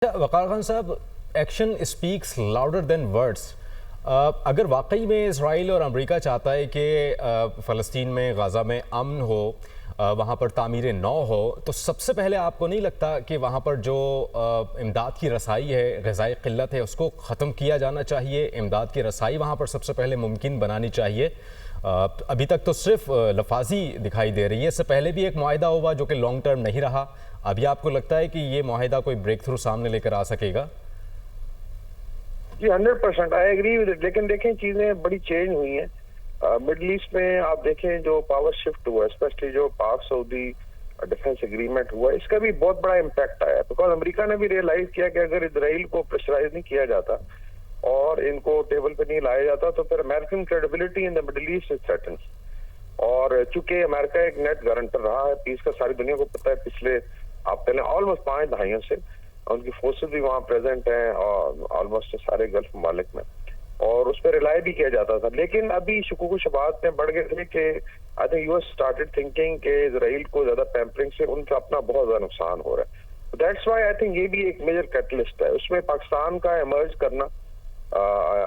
वकार खान साहब, action speaks louder than words. अगर वाकई में इसराइल और अमेरिका चाहता है कि फ़लस्तीन में, गाज़ा में अमन हो, वहाँ पर तामीर नौ हो, तो सबसे पहले आपको नहीं लगता कि वहाँ पर जो इमदाद की रसाई है, ग़िज़ाई क़िल्लत है, उसको ख़त्म किया जाना चाहिए? इमदाद की रसाई वहाँ पर सबसे पहले मुमकिन बनानी चाहिए। अभी तक तो सिर्फ लफाजी दिखाई दे रही है। इससे पहले भी एक मुआहिदा हुआ जो कि लॉन्ग टर्म नहीं रहा। अभी आपको लगता है कि ये मुआहिदा कोई ब्रेक थ्रू सामने लेकर आ सकेगा? जी 100% आई एग्री विद इट। लेकिन देखें, चीजें बड़ी चेंज हुई हैं। मिडल ईस्ट में आप देखें जो पावर शिफ्ट हुआ, स्पेशली जो पाक सऊदी डिफेंस एग्रीमेंट हुआ, इसका भी बहुत बड़ा इम्पैक्ट आया। बिकॉज अमेरिका ने भी रियलाइज किया कि अगर इसराइल को प्रेशराइज नहीं किया जाता और इनको टेबल पे नहीं लाया जाता तो फिर American credibility in the middle east is threatened. और चूंकि अमेरिका एक नेट गारंटर रहा है पीस का, सारी दुनिया को पता है, पिछले आप पहले ऑलमोस्ट 5 दहाइयों से उनकी फोर्सेस भी वहाँ प्रेजेंट हैं और ऑलमोस्ट सारे गल्फ ममालिक में, और उस पर रिलाई भी किया जाता था। लेकिन अभी शुकूक शबात में बढ़ गए थे कि I think US started thinking कि इजराइल को ज्यादा पैम्परिंग से उनका अपना बहुत ज्यादा नुकसान हो रहा है। दैट्स व्हाई आई थिंक ये भी एक मेजर कैटलिस्ट है। उसमें पाकिस्तान का इमर्ज करना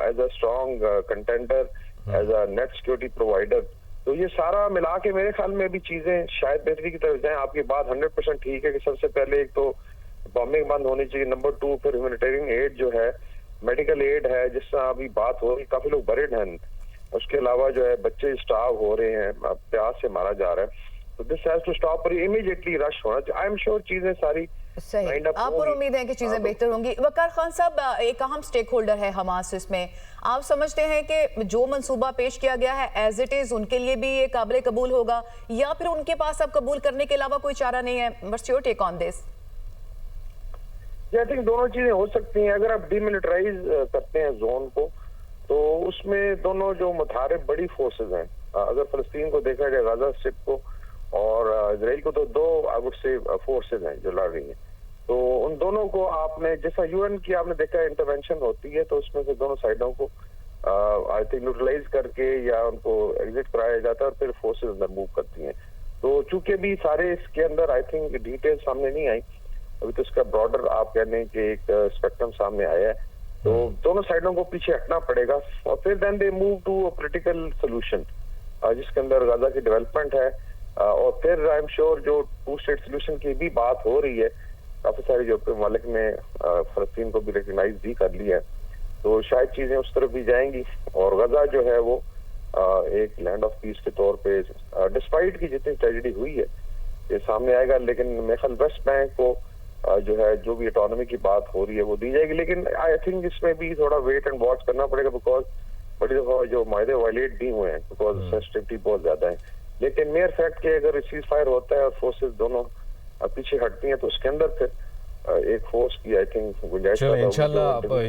as a strong contender, as a net security provider, तो ये सारा मिला के मेरे ख्याल में भी चीजें शायद बेहतरी की तरफ जाए। आपकी बात 100% ठीक है कि सबसे पहले एक तो बॉम्बिंग बंद होनी चाहिए, नंबर 2 फिर ह्यूमैनिटेरियन एड जो है, मेडिकल एड है, जिस तरह अभी बात हो रही, काफी लोग बरिड हैं, उसके अलावा जो है बच्चे स्टार्व हो रहे हैं, प्यास से मारा जा रहा है, तो दिस हैज टू स्टॉप और इमीडिएटली रश होना चाहिए। आई एम श्योर चीजें सारी सही, आप और उम्मीद है कि चीजें बेहतर होंगी। वकार खान साहब, एक अहम स्टेक होल्डर है हमास, इसमें आप समझते हैं कि जो मंसूबा पेश किया गया है एज इट इज उनके लिए भी ये काबिल कबूल होगा, या फिर उनके पास अब कबूल करने के अलावा कोई चारा नहीं है? What's your take on this? I think दोनों चीजें हो सकती हैं। अगर आप डिमिलिटराइज करते हैं जोन को, तो उसमें दोनों जो मुतहारिब बड़ी फोर्सेस हैं, अगर फलस्तीन को देखा जाए, गाजा स्ट्रिप को और इजराइल को, तो दो आई वुड से फोर्सेज हैं जो लड़ रही हैं। तो उन दोनों को आपने, जैसा यूएन की आपने देखा इंटरवेंशन होती है, तो उसमें से दोनों साइडों को आई थिंक न्यूट्रलाइज करके या उनको एग्जिट कराया जाता है और फिर फोर्सेज अंदर मूव करती हैं। तो चूंकि भी सारे इसके अंदर आई थिंक डिटेल सामने नहीं आई, अभी तो इसका ब्रॉडर आप कहने कि एक स्पेक्ट्रम सामने आया है, तो दोनों साइडों को पीछे हटना पड़ेगा और फिर then they move to a political solution जिसके अंदर गाजा की डेवलपमेंट है। और फिर आई एम श्योर जो 2 स्टेट सोल्यूशन की भी बात हो रही है, काफी सारे जो ममालिक ने फलस्तीन को भी रिकग्नाइज भी कर लिया है, तो शायद चीजें उस तरफ भी जाएंगी और गाजा जो है वो एक लैंड ऑफ पीस के तौर पे, डिस्पाइट की जितनी ट्रेजेडी हुई है, ये सामने आएगा। लेकिन मेरे ख्याल वेस्ट बैंक को जो है, जो भी ऑटोनॉमी की बात हो रही है वो दी जाएगी। लेकिन आई थिंक इसमें भी थोड़ा वेट एंड वॉच करना पड़ेगा, बिकॉज बड़ी दफा जो मायदे वायलेट भी हुए हैं, बिकॉज सेंसिटिविटी बहुत ज्यादा है। लेकिन मेयर फैक्ट के अगर सीज फायर होता है और फोर्सेस दोनों पीछे हटती हैं, तो उसके अंदर फिर एक फोर्स की आई थिंक गुंजाइश इंशाल्लाह